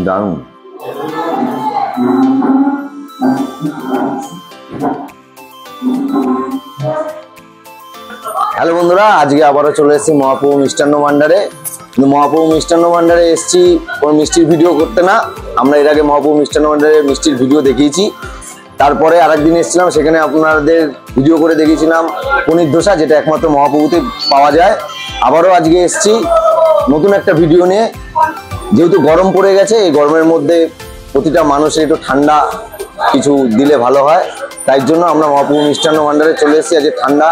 দারুণ। হ্যালো বন্ধুরা, আজকে আবারও চলে এসেছি মহাপ্রভু মিষ্টান্ন ভান্ডারে। কিন্তু মহাপ্রভু মিষ্টান্ন ভান্ডারে এসেছি কোনো মিষ্টির ভিডিও করতে না। আমরা এর আগে মহাপ্রভু মিষ্টান্ন ভান্ডারে মিষ্টির ভিডিও দেখিয়েছি। তারপরে আরেকদিন এসেছিলাম, সেখানে আপনাদের ভিডিও করে দেখিয়েছিলাম পনির ধোসা, যেটা একমাত্র মহাপ্রভুতে পাওয়া যায়। আবারও আজকে এসেছি নতুন একটা ভিডিও নিয়ে। যেহেতু গরম পড়ে গেছে, এই গরমের মধ্যে প্রতিটা মানুষের একটু ঠান্ডা কিছু দিলে ভালো হয়, তাই জন্য আমরা মহাপ্রভু মিষ্টান্ন ভান্ডারে চলে এসেছি আজকে ঠান্ডা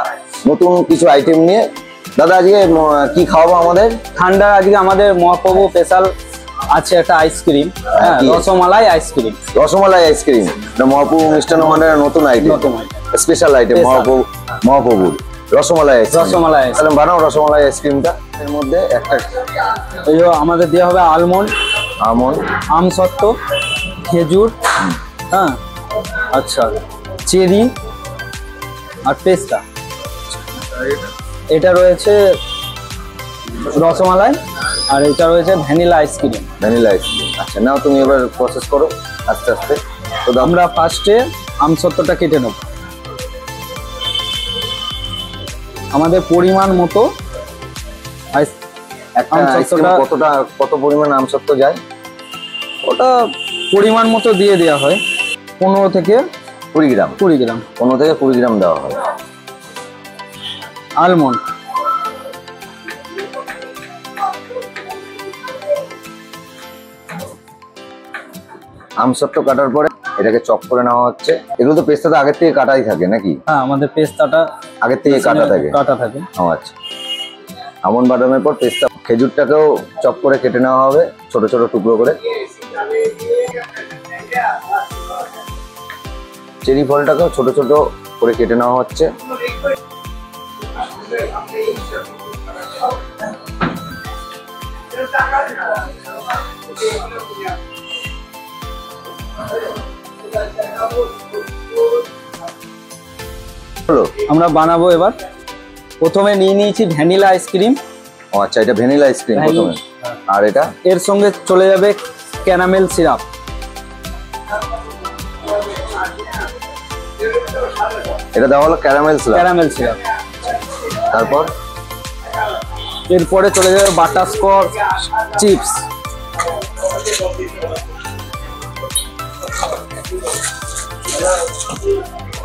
নতুন কিছু আইটেম নিয়ে। দাদা, আজকে কি খাওয়াবো আমাদের? ঠান্ডা আজকে আমাদের মহাপ্রভু স্পেশাল আছে একটা ice cream, rasmalai ice cream. Rasmalai ice cream Mahaprabhu মিষ্টান্ন ভান্ডারের নতুন আইটেম, স্পেশাল আইটেম মহাপ্রভুর রসমালাই আইসক্রিম। রসমালাই তাহলে বানাও রসমালাই আইসক্রিমটা। এর মধ্যে একটা আমাদের দেওয়া হবে আলমন্ড, আমসত্ত্ব, খেজুর, হ্যাঁ, আচ্ছা, চেরি আর পেস্তা। এটা রয়েছে রসমালাই আর এটা রয়েছে ভ্যানিলা আইসক্রিম। ভ্যানিলা আইসক্রিম, আচ্ছা নাও তুমি এবার প্রসেস করো আস্তে আস্তে। তো আমরা ফার্স্টে আমসত্ত্বটা কেটে নেব আমাদের পরিমাণ মতো। কত পরিমাণ আমসত্ত্ব যায়? ওটা পরিমাণ মতো দিয়ে দেওয়া হয়, 15 থেকে 20 গ্রাম। 20 গ্রাম, 15 থেকে 20 গ্রাম দেওয়া হয়। আলমন্ড আমসত্ত্ব কাটার পরে এটাকে চপ করে নেওয়া হচ্ছে। এগুলো তো পেস্তাটা আগের থেকে কাটাই থাকে নাকি? হ্যাঁ, আমাদের পেস্তাটা আগের থেকে কাটা থাকে। আচ্ছা, আমন্ড বাদামের পর পেস্তা, খেজুরটাকেও চপ করে কেটে নেওয়া হবে ছোট ছোট টুকরো করে। চেরি ফলটাকেও ছোট ছোট করে কেটে নেওয়া হচ্ছে। আমরা বানাবো এবার। প্রথমে নিয়ে নিয়েছি ভ্যানিলা আইসক্রিম। ও আচ্ছা, এটা ভ্যানিলা আইসক্রিম প্রথমে। আর এটা এর সঙ্গে চলে যাবে ক্যারামেল সিরাপ। এটা দেওয়া হলো ক্যারামেল সিরাপ। তারপর এরপরে চলে যাবে বাটারস্কচ চিপস।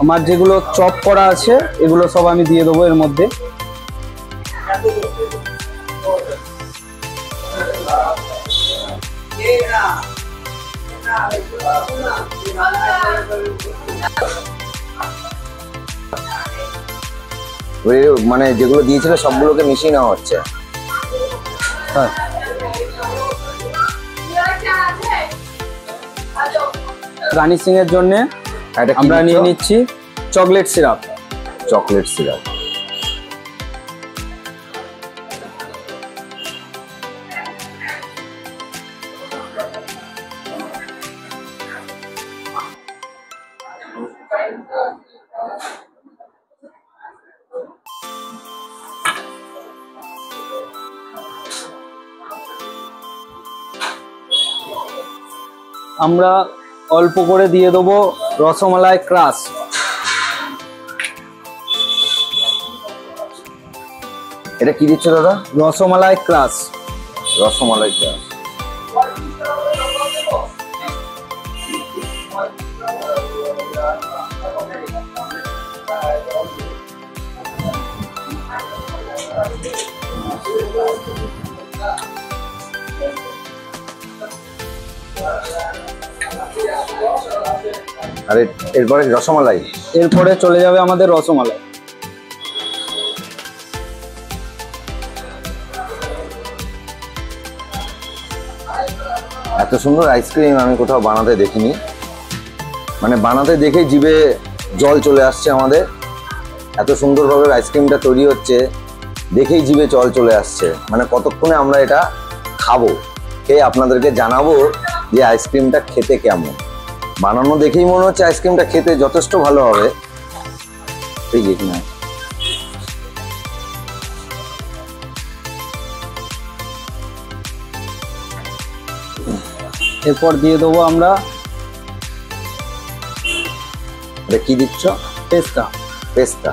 আমার যেগুলো চপ করা আছে এগুলো সব আমি দিয়ে দেবো এর মধ্যে। মানে যেগুলো দিয়েছিল সবগুলোকে মিশিয়ে নেওয়া হচ্ছে। হ্যাঁ, গার্নিশিং এর জন্য আমরা নিয়ে নিচ্ছি চকলেট সিরাপ। আমরা অল্প করে দিয়ে দেবো রসমালাই ক্রাশ। এটা কি দিচ্ছ দাদা? রসমালাই ক্রাশ। আর এরপরে রসমালাই। এরপরে চলে যাবে আমাদের রসমালাই। এত সুন্দর আইসক্রিম আমি কোথাও বানাতে দেখিনি। মানে বানাতে দেখে জিভে জল চলে আসছে আমাদের। এত সুন্দরভাবে আইসক্রিমটা তৈরি হচ্ছে, দেখেই জিভে জল চলে আসছে। মানে কতক্ষণে আমরা এটা খাবো, খেয়ে আপনাদেরকে জানাবো যে আইসক্রিমটা খেতে কেমন। বানানো দেখেই মনে হচ্ছে আইসক্রিমটা খেতে যথেষ্ট ভালো হবে। ঠিক না? এরপর দিয়ে দেবো আমরা এটা কি দিচ্ছ? পেস্তা। পেস্তা।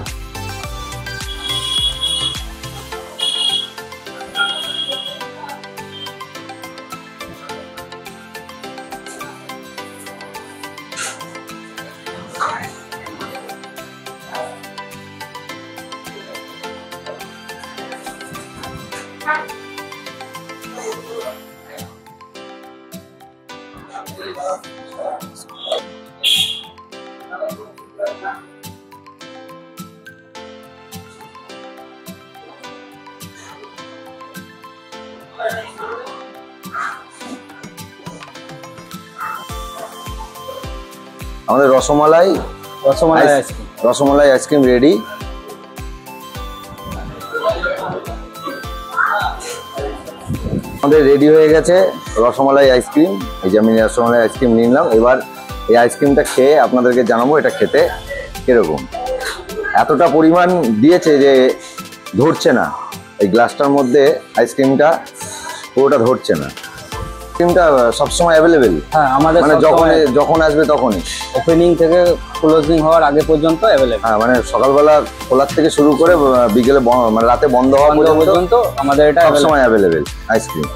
আমাদের rasmalai ice cream. Rasmalai ice cream ready. আমাদের রেডি হয়ে গেছে রসমালাই আইসক্রিম। এই যে আমি রসমালাই আইসক্রিম নিলাম। এবার এই আইসক্রিমটা খেয়ে আপনাদেরকে জানাবো এটা খেতে কিরকম। এতটা পরিমাণ দিয়েছে যে ধরছে না, এই গ্লাসটার মধ্যে আইসক্রিমটা পুরোটা ধরছে না। আইসক্রিমটা সবসময় অ্যাভেলেবেল? হ্যাঁ, আমাদের মানে যখন আসবে তখনই, ওপেনিং থেকে ক্লোজিং হওয়ার আগে পর্যন্ত অ্যাভেলেবল। হ্যাঁ, মানে সকালবেলা খোলার থেকে শুরু করে বিকেলে মানে রাতে বন্ধ হওয়া পর্যন্ত আমাদের এটা সবসময় অ্যাভেলেবেল আইসক্রিম।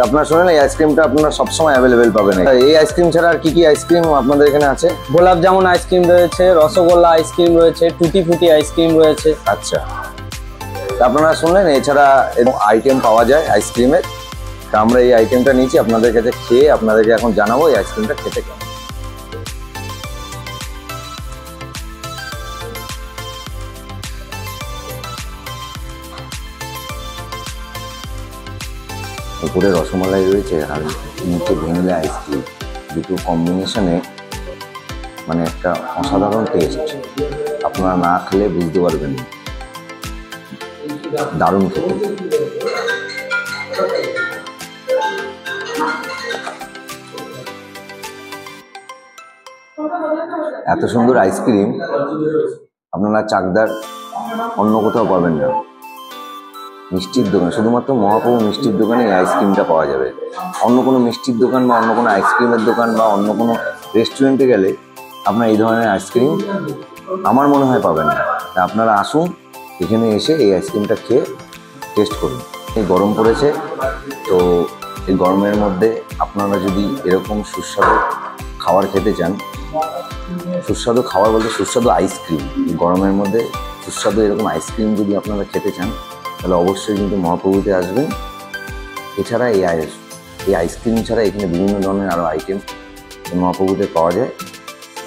আপনারা শোনেন, এই আইসক্রিমটা আপনারা সবসময় অ্যাভেলেবেল পাবেন। এই আইসক্রিম ছাড়া আর কি কি আইসক্রিম আপনাদের এখানে আছে? গোলাপ জামুন আইসক্রিম রয়েছে, রসগোল্লা আইসক্রিম রয়েছে, টুটি ফুটি আইসক্রিম রয়েছে। আচ্ছা, আপনারা শুনলেন এছাড়া আইটেম পাওয়া যায় আইসক্রিমের। তা আমরা এই আইটেমটা নিয়েছি আপনাদের কাছে, খেয়ে আপনাদেরকে এখন জানাবো এই আইসক্রিমটা খেতে কেমন। উপরে রসমালাই রয়েছে আর নিচে ভ্যানিলা আইসক্রিম, দুটো কম্বিনেশনে মানে একটা অসাধারণ টেস্ট। আপনারা না খেলে বুঝতে পারবেন, দারুণ খেতে। এত সুন্দর আইসক্রিম আপনারা চাকদার অন্য কোথাও পাবেন না। মিষ্টির দোকান, শুধুমাত্র মহাপ্রভু মিষ্টির দোকানে এই আইসক্রিমটা পাওয়া যাবে। অন্য কোনো মিষ্টির দোকান বা অন্য কোনো আইসক্রিমের দোকান বা অন্য কোনো রেস্টুরেন্টে গেলে আপনারা এই ধরনের আইসক্রিম আমার মনে হয় পাবেন না। তা আপনারা আসুন, এখানে এসে এই আইসক্রিমটা খেয়ে টেস্ট করুন। এই গরম পড়েছে, তো এই গরমের মধ্যে আপনারা যদি এরকম সুস্বাদু খাবার খেতে চান, সুস্বাদু খাবার বলতে সুস্বাদু আইসক্রিম, গরমের মধ্যে সুস্বাদু এরকম আইসক্রিম যদি আপনারা খেতে চান, তাহলে অবশ্যই কিন্তু মহাপ্রভুতে আসবেন। এছাড়া এই আইসক্রিম ছাড়া এখানে বিভিন্ন ধরনের আরও আইটেম মহাপ্রভুতে পাওয়া যায়।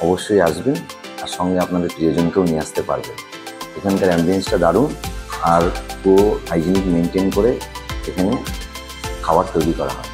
অবশ্যই আসবেন, আর সঙ্গে আপনাদের প্রিয়জনকেও নিয়ে আসতে পারবেন। এখানকার অ্যাম্বিয়েন্সটা দারুণ, আর পুরো হাইজিনিক মেনটেন করে এখানে খাবার তৈরি করা হয়।